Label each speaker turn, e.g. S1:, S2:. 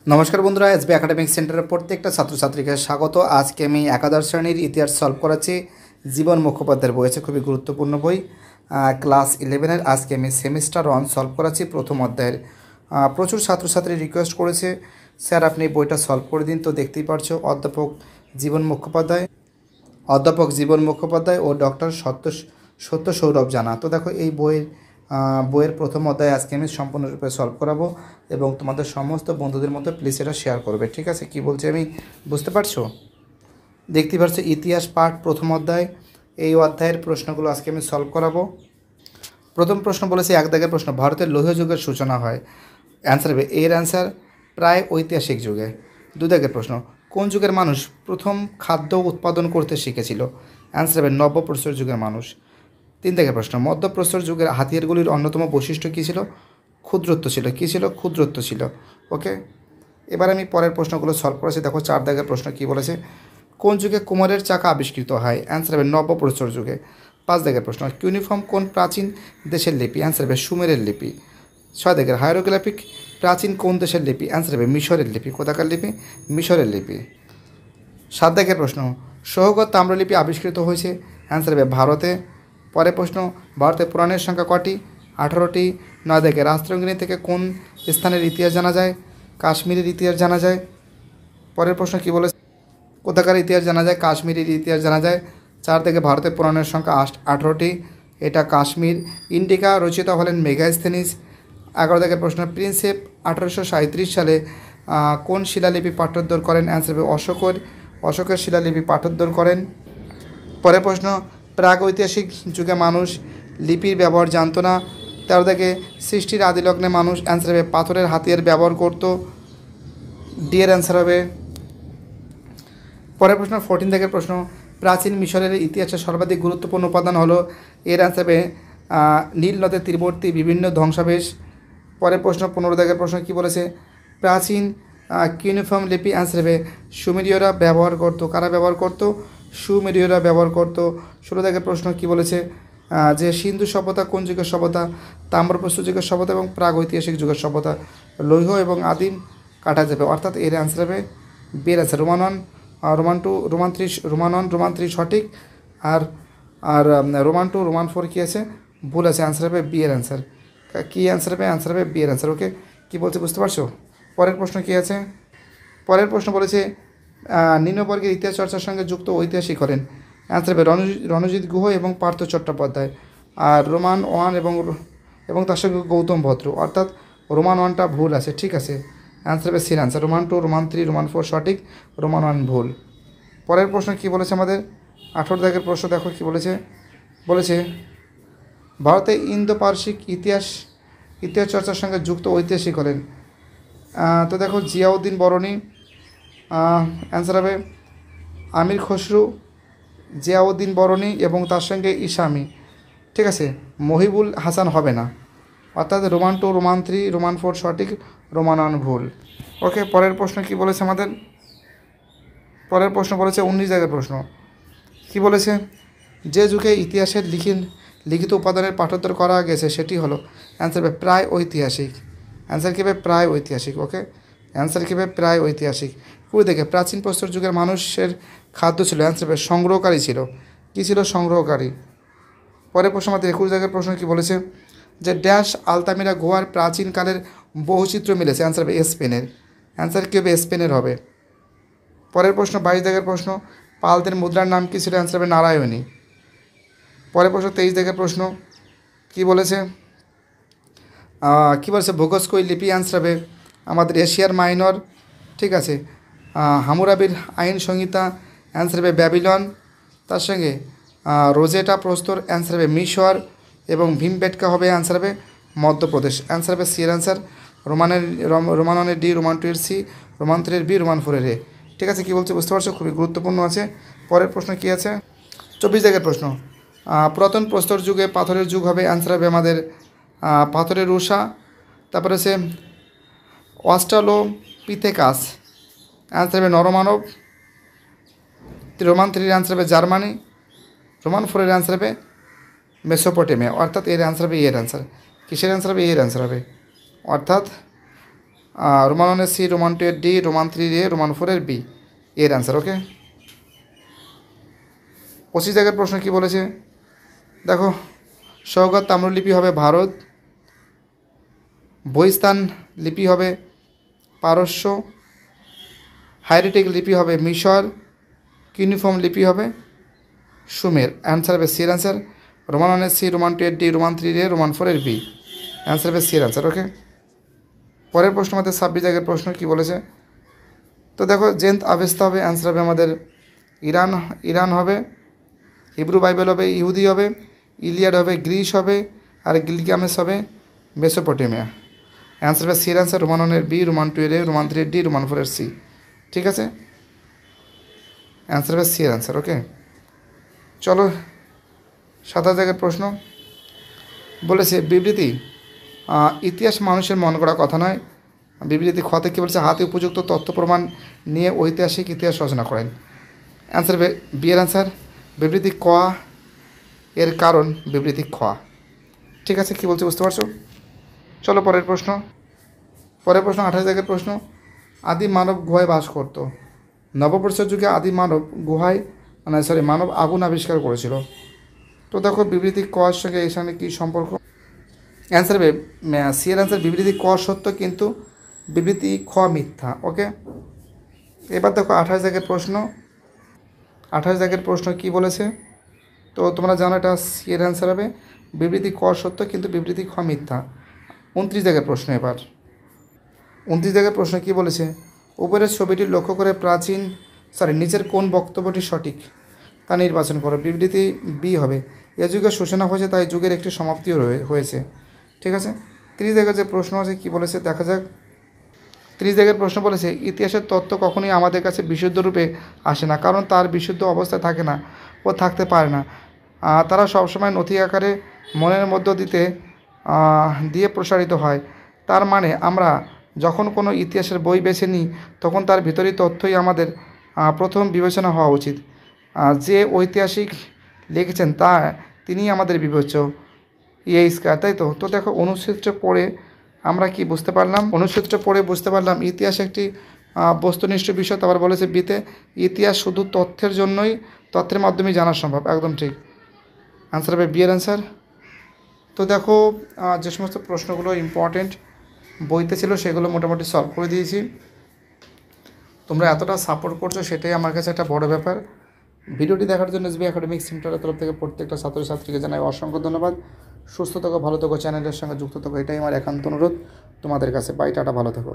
S1: নমস্কার বন্ধুরা, SB academic সেন্টারের প্রত্যেকটা ছাত্রছাত্রীকে স্বাগত। আজকে আমি একাদশ শ্রেণীর ইতিহাস সলভ করাচ্ছি। জীবন মুখোপাধ্যায়ের বই আছে, খুবই গুরুত্বপূর্ণ বই, ক্লাস 11-এর। আজকে আমি সেমিস্টার 1 সলভ করাচ্ছি প্রথম অধ্যায়ের। প্রচুর ছাত্রছাত্রী রিকোয়েস্ট করেছে, স্যার আপনি বইটা সলভ করে দিন। তো দেখতেই পারছো অধ্যাপক জীবন মুখোপাধ্যায় ও ডক্টর সত্য সৌরভ জানা। তো দেখো এই বইয়ের প্রথম অধ্যায় আজকে আমি সম্পূর্ণরূপে সলভ করাবো এবং তোমাদের সমস্ত বন্ধুদের মধ্যে প্লিজ এটা শেয়ার করবে, ঠিক আছে? কি বলছি আমি বুঝতে পারছো? দেখতে পারছো ইতিহাস পাঠ প্রথম অধ্যায়। এই অধ্যায়ের প্রশ্নগুলো আজকে আমি সলভ করাবো। প্রথম প্রশ্ন বলেছি, এক দাগের প্রশ্ন, ভারতের লৌহ যুগের সূচনা হয়। অ্যান্সার হবে, এর অ্যান্সার প্রায় ঐতিহাসিক যুগে। দু দাগের প্রশ্ন, কোন যুগের মানুষ প্রথম খাদ্য উৎপাদন করতে শিখেছিল? অ্যান্সার হবে, নব্যপ্রস্তর যুগের মানুষ। তিন দাগের প্রশ্ন, মধ্যপ্রস্তর যুগের হাতিয়ারগুলির অন্যতম বৈশিষ্ট্য কী ছিল? ক্ষুদ্রত্ব ছিল। কী ছিল? ক্ষুদ্রত্ব ছিল। ওকে, এবার আমি পরের প্রশ্নগুলো সলভ করেছি। দেখো চার দাগের প্রশ্ন কী বলেছে, কোন যুগে কুমোরের চাকা আবিষ্কৃত হয়? অ্যান্সার হবে, নব্যপ্রস্তর যুগে। পাঁচ দাগের প্রশ্ন, ইউনিফর্ম কোন প্রাচীন দেশের লিপি? অ্যান্সার হবে, সুমেরের লিপি। ছয় দাগের, হায়ারোগ্রাফিক প্রাচীন কোন দেশের লিপি? অ্যান্সার হবে, মিশরের লিপি। কোথাকার লিপি? মিশরের লিপি। সাত দাগের প্রশ্ন, সৌগত তাম্রলিপি আবিষ্কৃত হয়েছে? অ্যান্সার হবে, ভারতে। পরের প্রশ্ন, ভারতে পুরাণের সংখ্যা কটি? 18টি। নয় দাগে, রাজতরঙ্গিনী থেকে কোন স্থানের ইতিহাস জানা যায়? কাশ্মীরের ইতিহাস জানা যায়। পরের প্রশ্ন কী বলেছে, কোথাকার ইতিহাস জানা যায়? কাশ্মীরের ইতিহাস জানা যায়। চার থেকে, ভারতের পুরাণের সংখ্যা 18টি, এটা কাশ্মীর। ইন্ডিকা রচিতা হলেন মেগাস্থেনিস। 11 থেকে প্রশ্ন, প্রিন্সেপ 1837 সালে কোন শিলালিপি পাঠোদ্ধার করেন? অ্যান্সার হবে, অশোকের শিলালিপি পাঠোদ্ধার করেন। পরের প্রশ্ন, প্রাগ ঐতিহাসিক যুগে মানুষ লিপির ব্যবহার জানত না। 13 থেকে, সৃষ্টির আদিলগ্নে মানুষ, অ্যান্সার হবে, পাথরের হাতিয়ার ব্যবহার করত। ডি এর অ্যান্সার হবে। পরের প্রশ্ন 14 থেকে প্রশ্ন, প্রাচীন মিশরের ইতিহাসে সর্বাধিক গুরুত্বপূর্ণ উপাদান হলো? এর অ্যান্সার হবে, নীল নদের তীরবর্তী বিভিন্ন ধ্বংসাবশেষ। পরের প্রশ্ন 15 থেকে প্রশ্ন কী বলেছে, প্রাচীন কিউনিফর্ম লিপি? অ্যান্সার হবে, সুমেরীয়রা ব্যবহার করতো। কারা ব্যবহার করতো? সুমেরীয়রা ব্যবহার করতো। 16 থেকে প্রশ্ন কী বলেছে, যে সিন্ধু সভ্যতা কোন যুগের সভ্যতা? তাম্রপ্রস্তর যুগের সভ্যতা এবং প্রাগ ঐতিহাসিক যুগের সভ্যতা। লৌহ এবং আদিম কাটা যাবে, অর্থাৎ এর অ্যান্সার হবে বি এর অ্যান্সার। রোমান 3 সঠিক, আর আর রোমান 2 রোমান 4 কী আছে? ভুল আছে। অ্যান্সার হবে বি এর অ্যান্সার। কী অ্যান্সার হবে? অ্যান্সার হবে বি এর অ্যান্সার। ওকে, কী বলছে বুঝতে পারছো? পরের প্রশ্ন কী আছে? পরের প্রশ্ন বলেছে, নিম্নবর্গের ইতিহাস চর্চার সঙ্গে যুক্ত ঐতিহাসিক হলেন? অ্যান্সার হবে, রণজিৎ গুহ এবং পার্থ চট্টোপাধ্যায়। আর রোমান 1 এবং তার সঙ্গে গৌতম ভদ্র, অর্থাৎ রোমান 1টা ভুল আছে, ঠিক আছে? অ্যান্সার হবে সির অ্যান্সার। রোমান 2 রোমান 3 রোমান 4 সঠিক, রোমান 1 ভুল। পরের প্রশ্ন কী বলেছে আমাদের? 18 দাগের প্রশ্ন দেখো কী বলেছে ভারতে ইন্দো পারসিক ইতিহাস চর্চার সঙ্গে যুক্ত ঐতিহাসিক হলেন? তো দেখো, জিয়াউদ্দিন বরণী। অ্যান্সার হবে আমির খসরু, জিয়াউদ্দিন বরণী এবং তার সঙ্গে ইসামি, ঠিক আছে? মহিবুল হাসান হবে না, অর্থাৎ রোমান 2 রোমান 3 রোমান 4 সঠিক, রোমান 1 ভুল। ওকে, পরের প্রশ্ন কী বলেছে আমাদের? পরের প্রশ্ন বলেছে 19 দাগের প্রশ্ন কী বলেছে, যে যুগে ইতিহাসের লিখিত উপাদানের পাঠোদ্ধার করা গেছে সেটি হলো? অ্যান্সার হবে প্রায় ঐতিহাসিক। অ্যান্সার কী হবে? প্রায় ঐতিহাসিক। ওকে, অ্যান্সার কী হবে? প্রায় ঐতিহাসিক। 20 থেকে, প্রাচীন প্রস্তর যুগের মানুষের খাদ্য ছিল? অ্যান্সার হবে সংগ্রহকারী ছিল। কী ছিল? সংগ্রহকারী। পরের প্রশ্ন আমাদের 21 দাগের প্রশ্ন কী বলেছে, যে ড্যাশ আলতামিরা গোয়ার প্রাচীনকালের বহুচিত্র মিলেছে? অ্যান্সার হবে স্পেনের। অ্যান্সার কী হবে? স্পেনের হবে। পরের প্রশ্ন 22 দাগের প্রশ্ন, পালদের মুদ্রার নাম কী ছিল? অ্যান্সার হবে নারায়ণী। পরের প্রশ্ন 23 দাগের প্রশ্ন কী বলেছে, ভূগোস্কই লিপি? অ্যান্সার হবে আমাদের এশিয়ার মাইনর, ঠিক আছে? হামুরাবির আইন সংহিতা? অ্যান্সার হবে ব্যাবিলন। তার সঙ্গে রোজেটা প্রস্তর? অ্যান্সার হবে মিশর। এবং ভীমবেটকা হবে? অ্যান্সার হবে মধ্যপ্রদেশ। অ্যান্সার হবে সি এর answer. Roman 1 D, Roman 2 C, Roman 3 B, Roman 4 A. ঠিক আছে, কী বলছে বুঝতে পারছো? খুবই গুরুত্বপূর্ণ আছে। পরের প্রশ্ন কী আছে? 24 দাগের প্রশ্ন, পুরাতন প্রস্তর যুগে পাথরের যুগ হবে? অ্যান্সার হবে আমাদের পাথরের রুষা। তারপরে হচ্ছে অস্ট্রালোপিথেকাস, অ্যান্সার হবে নরমানব। রোমান 3 অ্যান্সার হবে জার্মানি। রোমান 4 অ্যান্সার হবে মেসোপটেমিয়া, অর্থাৎ এর অ্যান্সার হবে এর অ্যান্সার। কিসের অ্যান্সার হবে? এর অ্যান্সার হবে, অর্থাৎ রোমান 1 সি, রোমান 2 এর ডি, রোমান 3 এ, রোমান 4 এর বি এর অ্যান্সার। ওকে, 25 দাগের প্রশ্ন কি বলেছে দেখো, সৌগত তাম্রলিপি হবে ভারত, বহিস্তান লিপি হবে পারস্য, হাইরেটিক লিপি হবে মিশর, কিউনিফর্ম লিপি হবে সুমের। অ্যান্সার হবে সি এর অ্যান্সার। রোমান 1 এর সি, রোমান 2 এর ডি, রোমান 3 এ, রোমান 4 এর বি অ্যান্সার হবে সি এর অ্যান্সার। ওকে, পরের প্রশ্ন আমাদের 26 দাগের প্রশ্ন কি বলেছে, তো দেখো জেন্ট আভেস্তা হবে, অ্যান্সার হবে আমাদের ইরান হবে, হিব্রু বাইবেল হবে ইহুদি হবে, ইলিয়াড হবে গ্রিস হবে, আর গিলগামেশ হবে মেসোপটেমিয়া। অ্যান্সার হবে সি এর অ্যান্সার। রোমান 1 এর বি, রোমান 2 এর এ, রোমান 3 এর ডি, রোমান 4 এর সি। ঠিক আছে, অ্যান্সার হবে সি এর অ্যান্সার। ওকে, চলো 27 জায়গার প্রশ্ন বলেছে বিবৃতি, ইতিহাস মানুষের মন করা কথা নয়। বিবৃতি খতে কী বলেছে, হাতে উপযুক্ত তথ্য প্রমাণ নিয়ে ঐতিহাসিক ইতিহাস রচনা করেন। অ্যান্সার হবে বি এর অ্যান্সার। বিবৃতি ক এর কারণ বিবৃতি খ। ঠিক আছে, কী বলছে বুঝতে পারছো? চলো পরের প্রশ্ন। 28 জায়গার প্রশ্ন, আদিম মানব গুহায় বাস করত। নববর্ষের যুগে আদিম মানব গুহায় মানব আগুন আবিষ্কার করেছিল। তো দেখো বিবৃতি ক এর সঙ্গে এর সঙ্গে কী সম্পর্ক? অ্যান্সার হবে সি এর অ্যান্সার। বিবৃতি ক সত্য কিন্তু বিবৃতি খ মিথ্যা। ওকে, এবার দেখো 28 জায়গার প্রশ্ন। 28 জায়গার প্রশ্ন কি বলেছে, তো তোমরা জানো এটা সি এর অ্যান্সার হবে। বিবৃতি ক সত্য কিন্তু বিবৃতি খ মিথ্যা। 29 জায়গার প্রশ্ন। এবার 29 জায়গার প্রশ্ন কি বলেছে, উপরের ছবিটি লক্ষ্য করে নিচের কোন বক্তব্যটি সঠিক তা নির্বাচন করো। বিবৃতি বি হবে, এ যুগের সূচনা হয়েছে তাই যুগের একটি সমাপ্তিও হয়েছে। ঠিক আছে, 30 জায়গার যে প্রশ্ন আছে কি বলেছে দেখা যাক। 30 জায়গার প্রশ্ন বলেছে, ইতিহাসের তত্ত্ব কখনোই আমাদের কাছে বিশুদ্ধ রূপে আসে না, কারণ তার বিশুদ্ধ অবস্থায় থাকে না ও থাকতে পারে না। তারা সবসময় নথি আকারে মনের মধ্য দিয়ে প্রসারিত হয়। তার মানে আমরা যখন কোনো ইতিহাসের বই বেছে নিই তখন তার ভিতরের তথ্যই আমাদের প্রথম বিবেচনা হওয়া উচিত। যে ঐতিহাসিক লিখেছেন তিনিই আমাদের বিবেচ্য। স্কার, তাই তো? তো দেখো অনুচ্ছেদটা পড়ে আমরা কি বুঝতে পারলাম? অনুচ্ছেদটা পড়ে বুঝতে পারলাম ইতিহাস একটি বস্তুনিষ্ঠ বিষয়। তারপর বলেছে বিতে, ইতিহাস শুধু তথ্যের মাধ্যমেই জানা সম্ভব। একদম ঠিক, আনসার হবে বি এর অ্যান্সার। তো দেখো যে সমস্ত প্রশ্নগুলো ইম্পর্টেন্ট বইতে ছিল সেগুলো মোটামুটি সলভ করে দিয়েছি। তোমরা এতটা সাপোর্ট করছো সেটাই আমার কাছে একটা বড় ব্যাপার। ভিডিওটি দেখার জন্য এসবি একাডেমিক সেন্টারের তরফ থেকে প্রত্যেকটা ছাত্রছাত্রীকে জানাই অসংখ্য ধন্যবাদ। সুস্থ থাকো, ভালো থাকো, চ্যানেলের সঙ্গে যুক্ত থাকো, এটাই আমার একান্ত অনুরোধ তোমাদের কাছে। বাই, টাটা, ভালো থাকো।